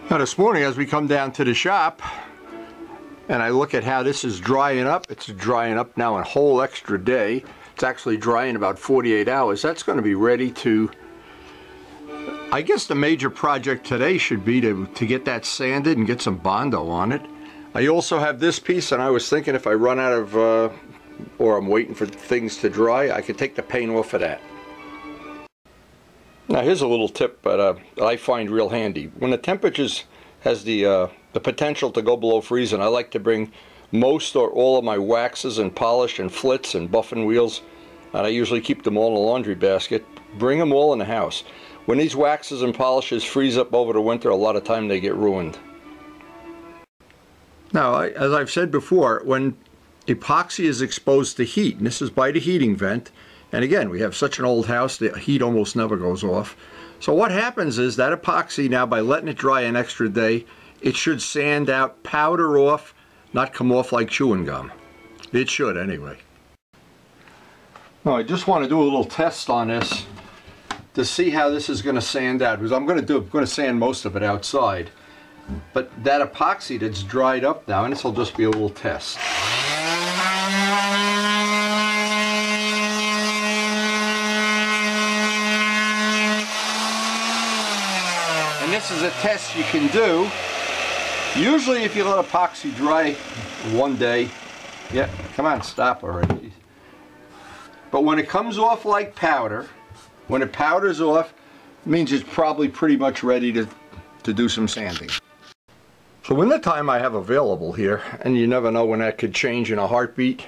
Now this morning as we come down to the shop and I look at how this is drying up, it's drying up now a whole extra day. It's actually drying about 48 hours. That's going to be ready to, I guess the major project today should be to get that sanded and get some Bondo on it. I also have this piece, and I was thinking if I run out of, or I'm waiting for things to dry, I could take the paint off of that. Now here's a little tip that I find real handy. When the temperatures has the potential to go below freezing, I like to bring most or all of my waxes and polish and flits and buffing wheels, and I usually keep them all in a laundry basket. Bring them all in the house. When these waxes and polishes freeze up over the winter, a lot of time they get ruined. Now, as I've said before, when epoxy is exposed to heat, and this is by the heating vent, and again, we have such an old house, the heat almost never goes off. So what happens is that epoxy, now by letting it dry an extra day, it should sand out, powder off, not come off like chewing gum. It should anyway. Now I just want to do a little test on this to see how this is going to sand out, because I'm going to sand most of it outside. But that epoxy that's dried up now, and this will just be a little test. And this is a test you can do. Usually if you let epoxy dry one day, yeah, come on, stop already. But when it comes off like powder, when it powders off, it means it's probably pretty much ready to do some sanding. So in the time I have available here, and you never know when that could change in a heartbeat,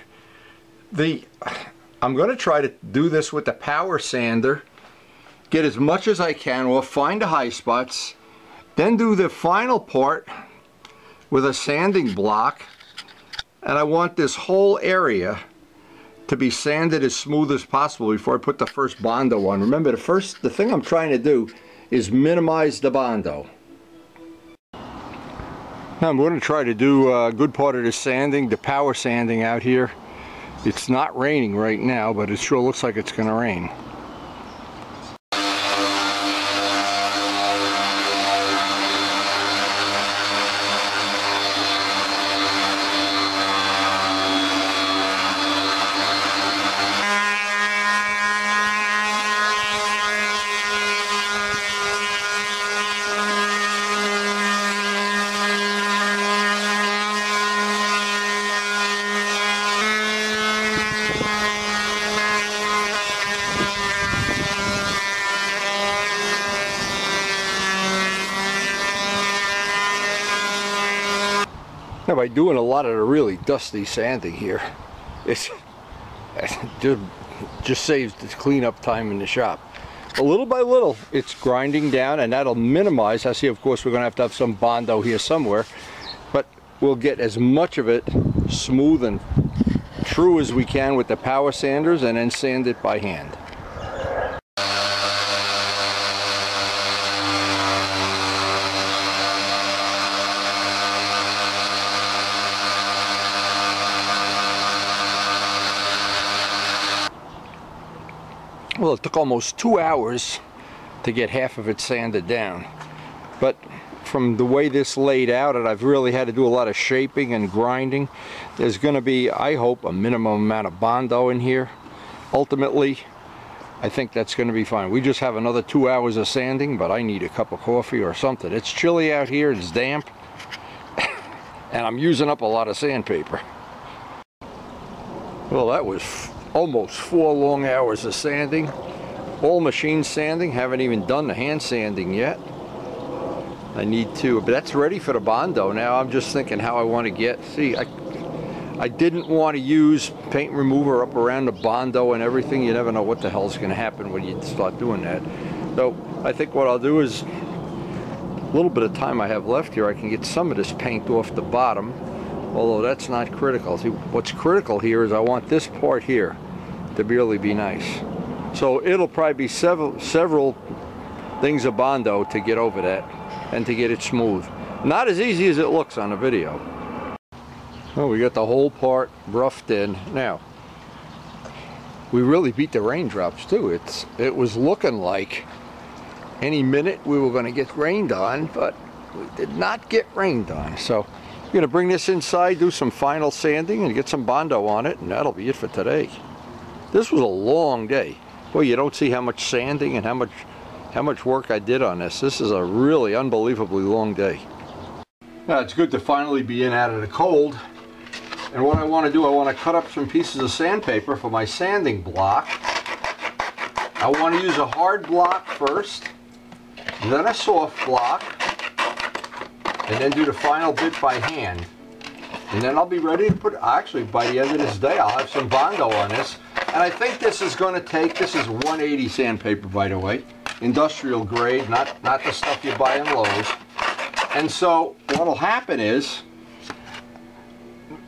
I'm going to try to do this with the power sander, get as much as I can off, find the high spots, then do the final part with a sanding block, and I want this whole area to be sanded as smooth as possible before I put the first Bondo on. Remember, the thing I'm trying to do is minimize the Bondo. Now I'm going to try to do a good part of the sanding, the power sanding out here. It's not raining right now, but it sure looks like it's going to rain. Now by doing a lot of the really dusty sanding here, it just saves the cleanup time in the shop. But little by little, it's grinding down, and that'll minimize. I see, of course, we're going to have some Bondo here somewhere, but we'll get as much of it smooth and true as we can with the power sanders, and then sand it by hand. Well, it took almost 2 hours to get half of it sanded down, but from the way this laid out, and I've really had to do a lot of shaping and grinding, there's going to be, I hope, a minimum amount of Bondo in here. Ultimately, I think that's going to be fine. We just have another 2 hours of sanding, but I need a cup of coffee or something. It's chilly out here, it's damp, and I'm using up a lot of sandpaper. Well, that was almost 4 long hours of sanding, all machine sanding. Haven't even done the hand sanding yet. I need to, but that's ready for the Bondo now. I'm just thinking how I want to get, see, I didn't want to use paint remover up around the Bondo and everything. You never know what the hell's going to happen when you start doing that. So I think what I'll do is, a little bit of time I have left here, I can get some of this paint off the bottom, although that's not critical. See, what's critical here is I want this part here to really be nice. So it'll probably be several things of Bondo to get over that and to get it smooth. Not as easy as it looks on the video. Well, we got the whole part roughed in. Now, we really beat the raindrops too. It was looking like any minute we were going to get rained on, but we did not get rained on. So I'm going to bring this inside, do some final sanding, and get some Bondo on it, and that'll be it for today. This was a long day. Boy, you don't see how much sanding and how much work I did on this. This is a really unbelievably long day. Now it's good to finally be in out of the cold. And what I want to do, I want to cut up some pieces of sandpaper for my sanding block. I want to use a hard block first, then a soft block, and then do the final bit by hand. And then I'll be ready to put, actually by the end of this day, I'll have some Bondo on this. And I think this is going to take, this is 180 sandpaper, by the way, industrial grade, not the stuff you buy in Lowe's. And so what'll happen is,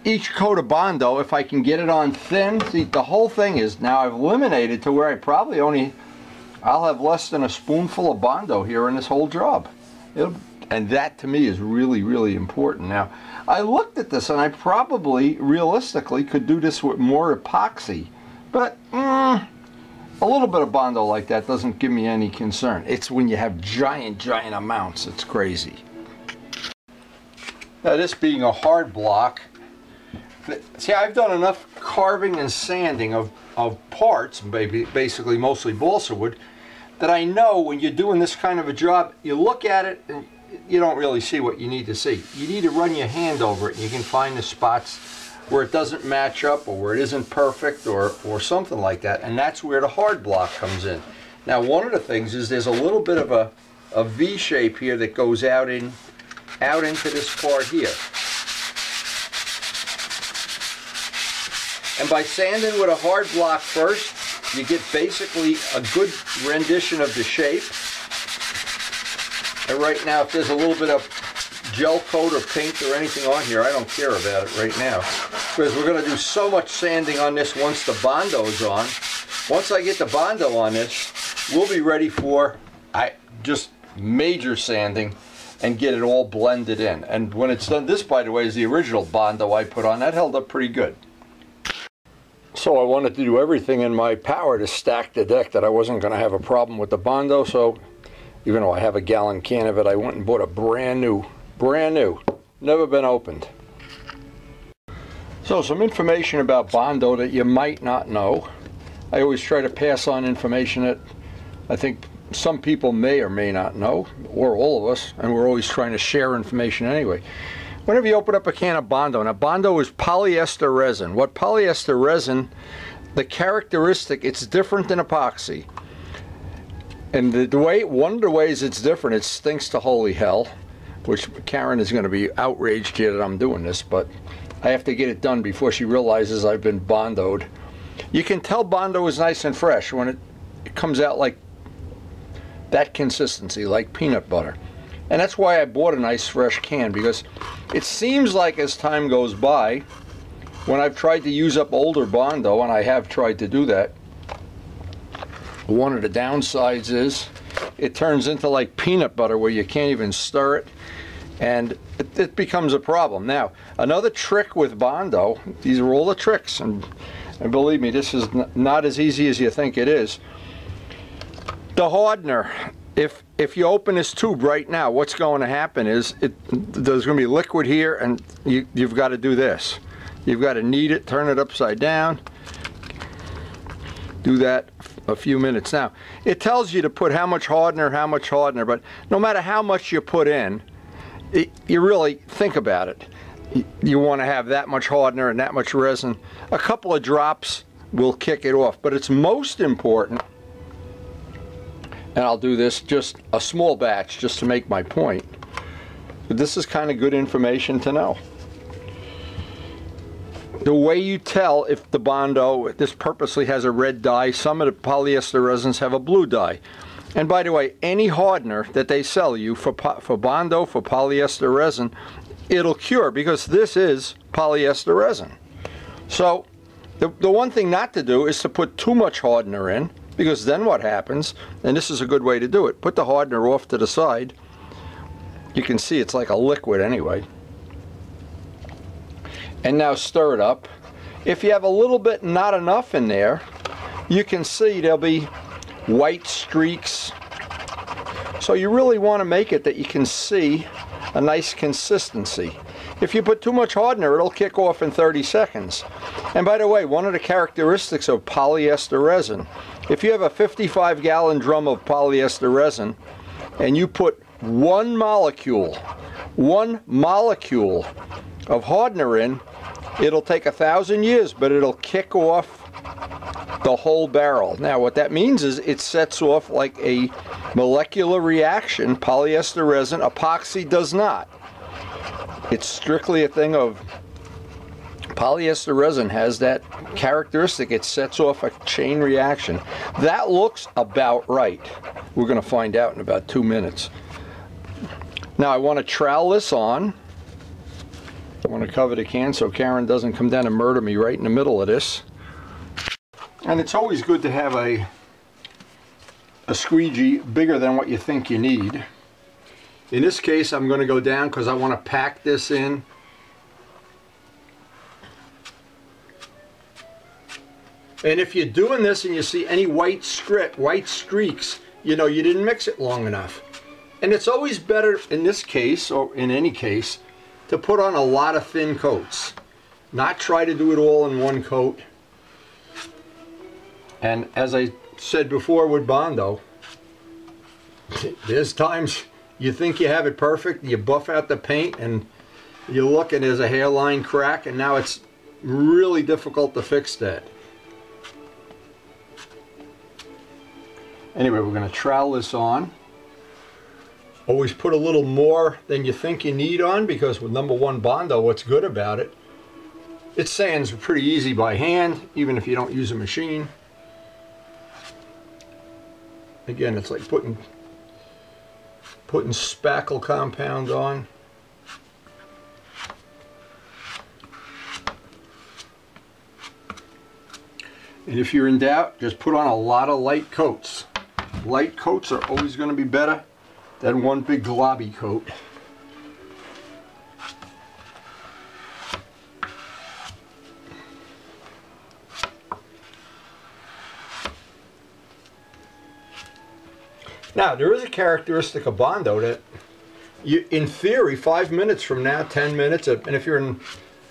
each coat of Bondo, if I can get it on thin, see, the whole thing is, now I've eliminated to where I probably I'll have less than a spoonful of Bondo here in this whole job. And that to me is really, really important. Now, I looked at this and I probably, realistically, could do this with more epoxy. But a little bit of Bondo like that doesn't give me any concern. It's when you have giant, giant amounts, it's crazy. Now this being a hard block, see, I've done enough carving and sanding of parts, basically mostly balsa wood, that I know when you're doing this kind of a job, you look at it and you don't really see what you need to see. You need to run your hand over it and you can find the spots where it doesn't match up or where it isn't perfect or something like that, and that's where the hard block comes in. Now one of the things is there's a little bit of a V shape here that goes out into this part here. And by sanding with a hard block first, you get basically a good rendition of the shape. And right now, if there's a little bit of gel coat or paint or anything on here, I don't care about it right now. Because we're going to do so much sanding on this once the Bondo's on. Once I get the Bondo on this, we'll be ready for just major sanding and get it all blended in. And when it's done, this, by the way, is the original Bondo I put on. That held up pretty good. So I wanted to do everything in my power to stack the deck that I wasn't going to have a problem with the Bondo. So even though I have a gallon can of it, I went and bought a brand new, never been opened. So some information about Bondo that you might not know. I always try to pass on information that I think some people may or may not know, or all of us, and we're always trying to share information anyway. Whenever you open up a can of Bondo, now Bondo is polyester resin. What polyester resin, the characteristic, it's different than epoxy. And one of the ways it's different, it stinks to holy hell, which Karen is going to be outraged here that I'm doing this, but I have to get it done before she realizes I've been Bondoed. You can tell Bondo is nice and fresh when it comes out like that consistency, like peanut butter. And that's why I bought a nice fresh can, because it seems like as time goes by, when I've tried to use up older Bondo, and I have tried to do that, one of the downsides is it turns into like peanut butter where you can't even stir it, and it becomes a problem. Now, another trick with Bondo, these are all the tricks, and believe me, this is not as easy as you think it is. The hardener. If you open this tube right now, what's going to happen is there's going to be liquid here, and you've got to do this. You've got to knead it, turn it upside down, do that a few minutes. Now, it tells you to put how much hardener, but no matter how much you put in, you really think about it. You want to have that much hardener and that much resin. A couple of drops will kick it off, but it's most important, and I'll do this just a small batch just to make my point, but this is kind of good information to know. The way you tell if the Bondo, this purposely has a red dye, some of the polyester resins have a blue dye. And by the way, any hardener that they sell you for Bondo, for polyester resin, it'll cure, because this is polyester resin. So the one thing not to do is to put too much hardener in, because then what happens, and this is a good way to do it, put the hardener off to the side. You can see it's like a liquid anyway. And now stir it up. If you have a little bit not enough in there, you can see there'll be white streaks. So you really want to make it that you can see a nice consistency. If you put too much hardener, it'll kick off in 30 seconds. And by the way, one of the characteristics of polyester resin, if you have a 55-gallon drum of polyester resin and you put one molecule of hardener in, it'll take 1,000 years, but it'll kick off the whole barrel. Now what that means is it sets off like a molecular reaction. Polyester resin, epoxy does not. It's strictly a thing of polyester resin has that characteristic. It sets off a chain reaction. That looks about right. We're going to find out in about 2 minutes. Now I want to trowel this on. I want to cover the can so Karen doesn't come down and murder me right in the middle of this. And it's always good to have a squeegee bigger than what you think you need. In this case, I'm going to go down because I want to pack this in. And if you're doing this and you see any white streaks, you know you didn't mix it long enough. And it's always better in this case, or in any case, to put on a lot of thin coats. Not try to do it all in one coat. And as I said before with Bondo, there's times you think you have it perfect, you buff out the paint and you look and there's a hairline crack, and now it's really difficult to fix that. Anyway, we're going to trowel this on. Always put a little more than you think you need on, because with #1 Bondo, what's good about it, it sands pretty easy by hand, even if you don't use a machine. Again, it's like putting spackle compound on. And if you're in doubt, just put on a lot of light coats. Light coats are always going to be better than one big globby coat. Now, there is a characteristic of Bondo that you, in theory, 5 minutes from now, 10 minutes, and if you're in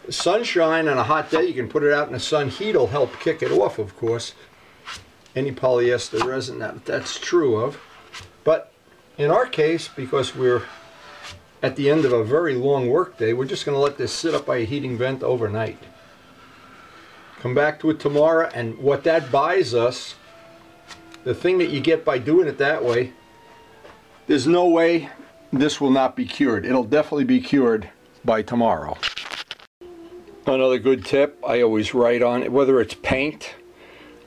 sunshine on a hot day, you can put it out in the sun. Heat will help kick it off, of course. Any polyester resin that's true of. But in our case, because we're at the end of a very long work day, we're just going to let this sit up by a heating vent overnight. Come back to it tomorrow, and what that buys us, the thing that you get by doing it that way, there's no way this will not be cured. It'll definitely be cured by tomorrow. Another good tip, I always write on it, whether it's paint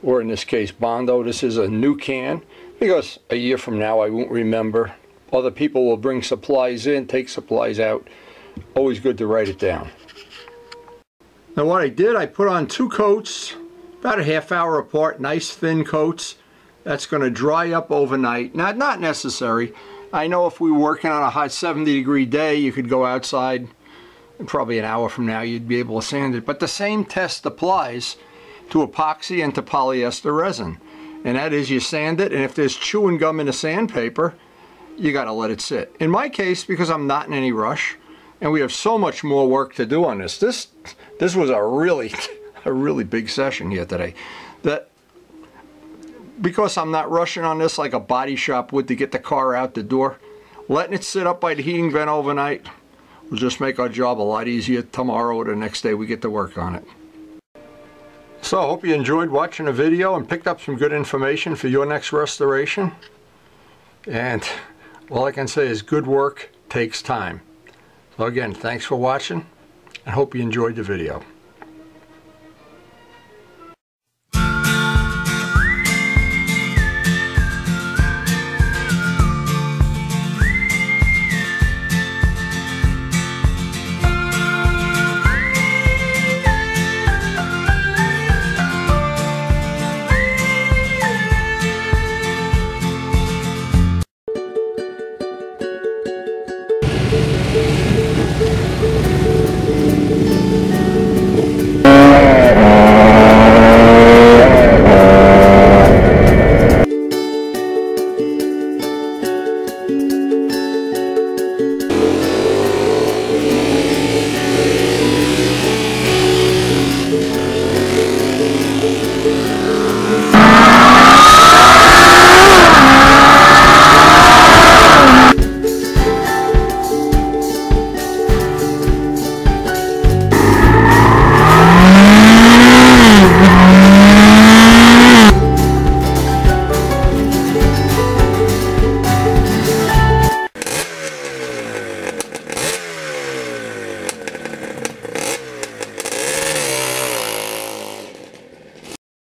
or in this case Bondo, this is a new can, because a year from now I won't remember. Other people will bring supplies in, take supplies out. Always good to write it down. Now what I did, I put on 2 coats, about a half hour apart, nice thin coats. That's going to dry up overnight. Now, not necessary. I know if we were working on a hot 70-degree day, you could go outside, and probably an hour from now you'd be able to sand it. But the same test applies to epoxy and to polyester resin. And that is, you sand it, and if there's chewing gum in the sandpaper, you got to let it sit. In my case, because I'm not in any rush, and we have so much more work to do on this. This was a really big session here today. Because I'm not rushing on this like a body shop would to get the car out the door, letting it sit up by the heating vent overnight will just make our job a lot easier tomorrow or the next day we get to work on it. So I hope you enjoyed watching the video and picked up some good information for your next restoration. And all I can say is good work takes time. So again, thanks for watching, and hope you enjoyed the video.